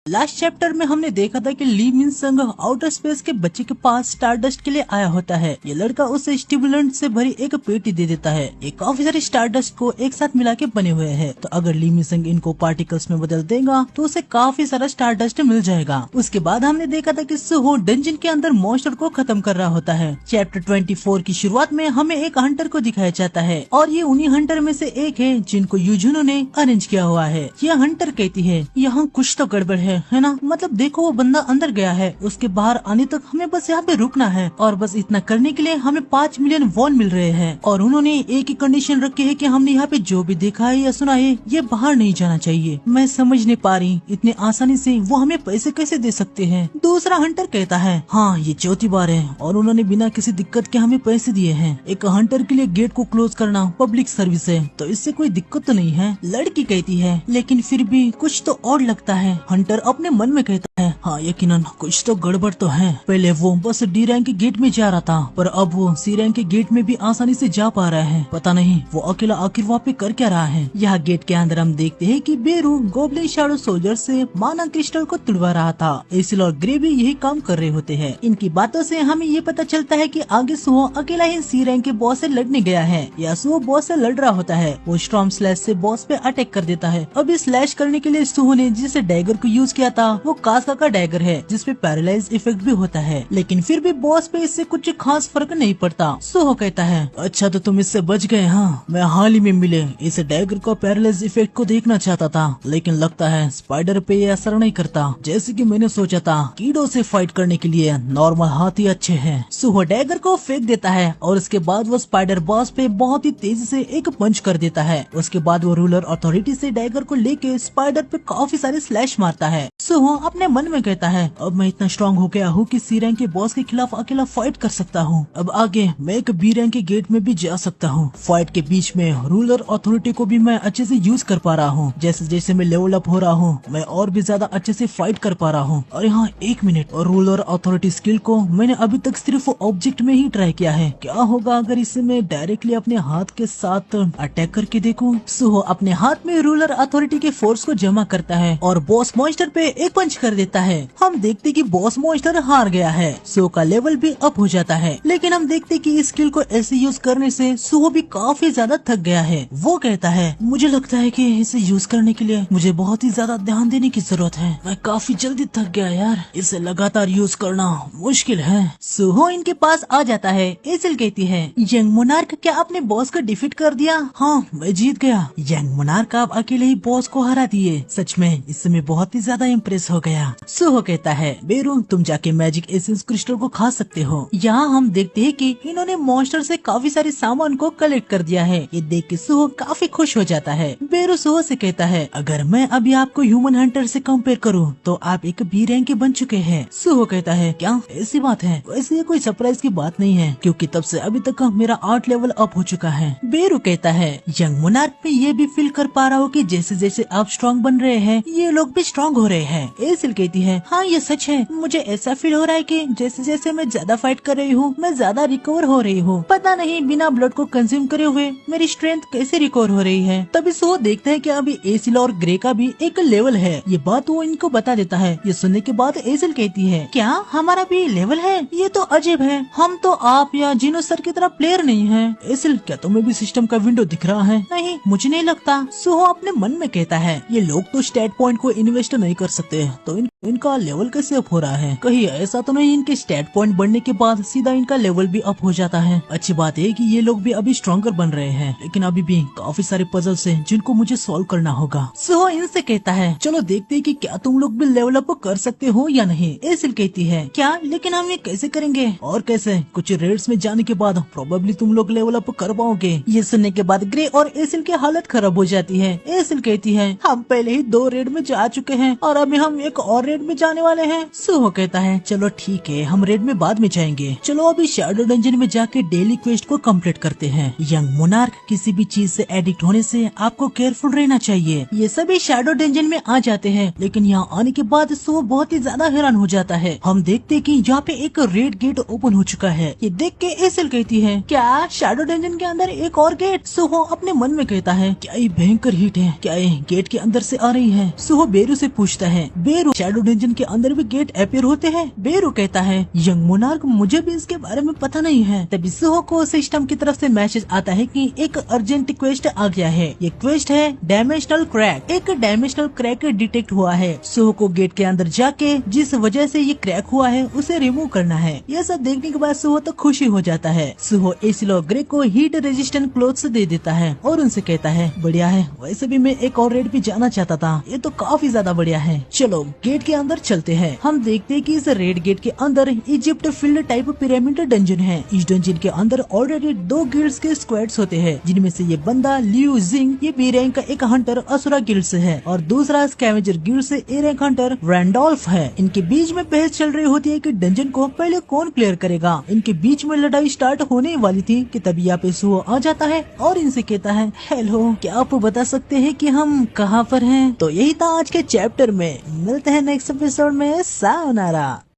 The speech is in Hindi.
लास्ट चैप्टर में हमने देखा था कि ली मिन संग आउटर स्पेस के बच्चे के पास स्टारडस्ट के लिए आया होता है। ये लड़का उसे स्टिमुलेंट से भरी एक पेटी दे देता है। ये काफी सारे स्टारडस्ट को एक साथ मिला के बने हुए हैं। तो अगर ली मिन संग इनको पार्टिकल्स में बदल देगा तो उसे काफी सारा स्टारडस्ट मिल जाएगा। उसके बाद हमने देखा था कि सुहो डंजन के अंदर मॉन्स्टर को खत्म कर रहा होता है। चैप्टर 24 की शुरुआत में हमें एक हंटर को दिखाया जाता है और ये उन्हीं हंटर में से एक है जिनको यूजुनो ने अरेंज किया हुआ है। यह हंटर कहती है यहाँ कुछ तो गड़बड़ है ना। मतलब देखो वो बंदा अंदर गया है, उसके बाहर आने तक हमें बस यहाँ पे रुकना है और बस इतना करने के लिए हमें 5 मिलियन वॉन मिल रहे हैं। और उन्होंने एक ही कंडीशन रखी है कि हमने यहाँ पे जो भी देखा है या सुना है ये बाहर नहीं जाना चाहिए। मैं समझ नहीं पा रही इतने आसानी से वो हमें पैसे कैसे दे सकते हैं। दूसरा हंटर कहता है हाँ ये चौथी बार है और उन्होंने बिना किसी दिक्कत के हमें पैसे दिए हैं। एक हंटर के लिए गेट को क्लोज करना पब्लिक सर्विस है तो इससे कोई दिक्कत तो नहीं है। लड़की कहती है लेकिन फिर भी कुछ तो और लगता है। हंटर अपने मन में कहता है हाँ यकीनन कुछ तो गड़बड़ तो है। पहले वो बस डी रैंक के गेट में जा रहा था पर अब वो सी रैंक के गेट में भी आसानी से जा पा रहा है। पता नहीं वो अकेला आखिर वहाँ पे कर क्या रहा है। यहाँ गेट के अंदर हम देखते हैं कि बेरू गोब्लिन शैडो सोल्जर से माना क्रिस्टल को तुड़वा रहा था। एसिल और ग्रे भी यही काम कर रहे होते हैं। इनकी बातों से हमें ये पता चलता है कि आगे सुहो अकेला ही सी रैंक के बॉस से लड़ने गया है। या सुहो बॉस से लड़ रहा होता है। वो स्टॉर्म स्लैश से बॉस पे अटैक कर देता है। अभी स्लैश करने के लिए सुहो ने जिसे डैगर को यूज किया था वो कास्का का डैगर है जिसपे पैरालाइज इफेक्ट भी होता है। लेकिन फिर भी बॉस पे इससे कुछ खास फर्क नहीं पड़ता। सुहो कहता है अच्छा तो तुम इससे बच गए। हाँ मैं हाल ही में मिले इस डैगर को पैरालाइज इफेक्ट को देखना चाहता था लेकिन लगता है स्पाइडर पे ये असर नहीं करता जैसे कि मैंने सोचा था। कीड़ों से फाइट करने के लिए नॉर्मल हाथ ही अच्छे हैं। सुहो डैगर को फेंक देता है और उसके बाद वो स्पाइडर बॉस पे बहुत ही तेजी से एक पंच कर देता है। उसके बाद वो रूलर अथॉरिटी से डैगर को लेके स्पाइडर पे काफी सारे स्लैश मारता है। सुहो अपने मन में कहता है अब मैं इतना स्ट्रांग हो गया हूँ कि सी रैंक के बॉस के खिलाफ अकेला फाइट कर सकता हूँ। अब आगे मैं एक बी रैंक के गेट में भी जा सकता हूँ। फाइट के बीच में रूलर अथॉरिटी को भी मैं अच्छे से यूज कर पा रहा हूँ। जैसे जैसे मैं लेवल अप हो रहा हूँ मैं और भी ज्यादा अच्छे से फाइट कर पा रहा हूँ। और यहाँ 1 मिनट और रूलर अथॉरिटी स्किल को मैंने अभी तक सिर्फ ऑब्जेक्ट में ही ट्राई किया है। क्या होगा अगर इसे मैं डायरेक्टली अपने हाथ के साथ अटैक करके देखूं। सुहो अपने हाथ में रूलर अथॉरिटी के फोर्स को जमा करता है और बॉस मॉन्स्टर पे एक पंच कर देता है। हम देखते कि बॉस मॉन्स्टर हार गया है। सुहो का लेवल भी अप हो जाता है। लेकिन हम देखते कि इस स्किल को ऐसे यूज करने से सुहो भी काफी ज्यादा थक गया है। वो कहता है मुझे लगता है कि इसे यूज करने के लिए मुझे बहुत ही ज्यादा ध्यान देने की जरूरत है। मैं काफी जल्दी थक गया यार। इसे लगातार यूज करना मुश्किल है। सुहो इनके पास आ जाता है। एसिल कहती है यंग मोनार्क क्या आपने बॉस को डिफीट कर दिया। हाँ मैं जीत गया। यंग मोनार्क आप अकेले ही बॉस को हरा दिए। सच में इससे मैं बहुत ही ज्यादा इम्प्रेस हो गया। सुहो कहता है बेरू तुम जाके मैजिक एसेंस क्रिस्टल को खा सकते हो। यहाँ हम देखते हैं कि इन्होंने मॉन्स्टर से काफी सारे सामान को कलेक्ट कर दिया है। ये देख के सुहो काफी खुश हो जाता है। बेरू सुहो से कहता है अगर मैं अभी आपको ह्यूमन हंटर से कंपेयर करूँ तो आप एक बी रैंक के बन चुके हैं। सुहो कहता है क्या ऐसी बात है। वैसे ये कोई सरप्राइज की बात नहीं है क्योंकि तब से अभी तक मेरा 8 लेवल अप हो चुका है। बेरू कहता है यंग मोनार्क में ये भी फील कर पा रहा हूँ कि जैसे जैसे आप स्ट्रॉन्ग बन रहे हैं ये लोग भी स्ट्रॉन्ग हो रहे हैं। एसिल कहती है हाँ ये सच है। मुझे ऐसा फील हो रहा है कि जैसे जैसे मैं ज्यादा फाइट कर रही हूँ मैं ज्यादा रिकवर हो रही हूँ। पता नहीं बिना ब्लड को कंज्यूम करे हुए मेरी स्ट्रेंथ कैसे रिकवर हो रही है। तभी सो देखते हैं कि अभी एसिल और ग्रे का भी एक लेवल है। ये बात वो इनको बता देता है। ये सुनने के बाद एसिल कहती है क्या हमारा भी लेवल है। ये तो अजीब है। हम तो आप या जिनो सर की तरह प्लेयर नहीं है। एसिल क्या तुम्हें भी सिस्टम का विंडो दिख रहा है। नहीं मुझे नहीं लगता। सुहो अपने मन में कहता है ये लोग तो स्टैट पॉइंट को इन्वेस्ट नहीं कर सकते तो इनका लेवल कैसे अप हो रहा है। कहीं ऐसा तो नहीं इनके स्टैट पॉइंट बढ़ने के बाद सीधा इनका लेवल भी अप हो जाता है। अच्छी बात है कि ये लोग भी अभी स्ट्रॉन्गर बन रहे हैं लेकिन अभी भी काफी सारे पजल्स हैं जिनको मुझे सॉल्व करना होगा। सुहो इनसे कहता है चलो देखते हैं कि क्या तुम लोग भी लेवल अप कर सकते हो या नहीं। एसिल कहती है क्या लेकिन हम ये कैसे करेंगे और कैसे। कुछ रेड्स में जाने के बाद प्रोबेबली तुम लोग लेवल अप कर पाओगे। ये सुनने के बाद ग्रे और एसिल की हालत खराब हो जाती है। एसिल कहती है हम पहले ही 2 रेड में जा चुके हैं और अभी हम एक और रेड में जाने वाले हैं। सुहो कहता है चलो ठीक है हम रेड में बाद में जाएंगे। चलो अभी शैडो डंजन में जाके डेली क्वेस्ट को कंप्लीट करते हैं। यंग मोनार्क किसी भी चीज से एडिक्ट होने से आपको केयरफुल रहना चाहिए। ये सभी शैडो डंजन में आ जाते हैं लेकिन यहाँ आने के बाद सुहो बहुत ही ज्यादा हैरान हो जाता है। हम देखते कि यहाँ पे एक रेड गेट ओपन हो चुका है। ये देख के एसिल कहती है क्या शैडो डंजन के अंदर एक और गेट। सुहो अपने मन में कहता है क्या ये भयंकर हीट है। क्या ये गेट के अंदर से आ रही है। सुहो बेरू से पूछता है। बेरू शैडो डंजन के अंदर भी गेट अपीयर होते हैं। बेरू कहता है यंग मोनार्क मुझे भी इसके बारे में पता नहीं है। तभी सुहो को सिस्टम की तरफ से मैसेज आता है कि एक अर्जेंट क्वेस्ट आ गया है। ये क्वेस्ट है डायमेंशनल क्रैक। एक डायमेंशनल क्रैक डिटेक्ट हुआ है। सुहो को गेट के अंदर जाके जिस वजह से ये क्रैक हुआ है उसे रिमूव करना है। ये सब देखने के बाद सुहो तो खुशी हो जाता है। सुहो एसिलो ग्रे को हीट रेजिस्टेंट क्लोथ्स दे देता है और उनसे कहता है बढ़िया है, वैसे भी मैं एक और रेड भी जाना चाहता था, ये तो काफी ज्यादा बढ़िया है। चलो गेट के अंदर चलते हैं। हम देखते हैं कि इस रेड गेट के अंदर Egypt field type pyramid dungeon है। इस डंजन के अंदर ऑलरेडी 2 गिल्ड्स के स्क्वाड्स होते हैं, जिनमें से ये बंदा लियू जिंग ये बी रैंक का एक हंटर असुरा गिल्ड से है और दूसरा स्कैवेंजर गिल्ड से ए रैंक हंटर रैंडोल्फ है। इनके बीच में बहस चल रही होती है कि डंजन को पहले कौन क्लियर करेगा। इनके बीच में लड़ाई स्टार्ट होने वाली थी कि तभी यहाँ पे सुहो आ जाता है और इनसे कहता है हेलो, क्या आप बता सकते हैं कि हम कहाँ पर हैं? तो यही था आज के चैप्टर में। मिलते हैं नेक्स्ट एपिसोड में। सायोनारा।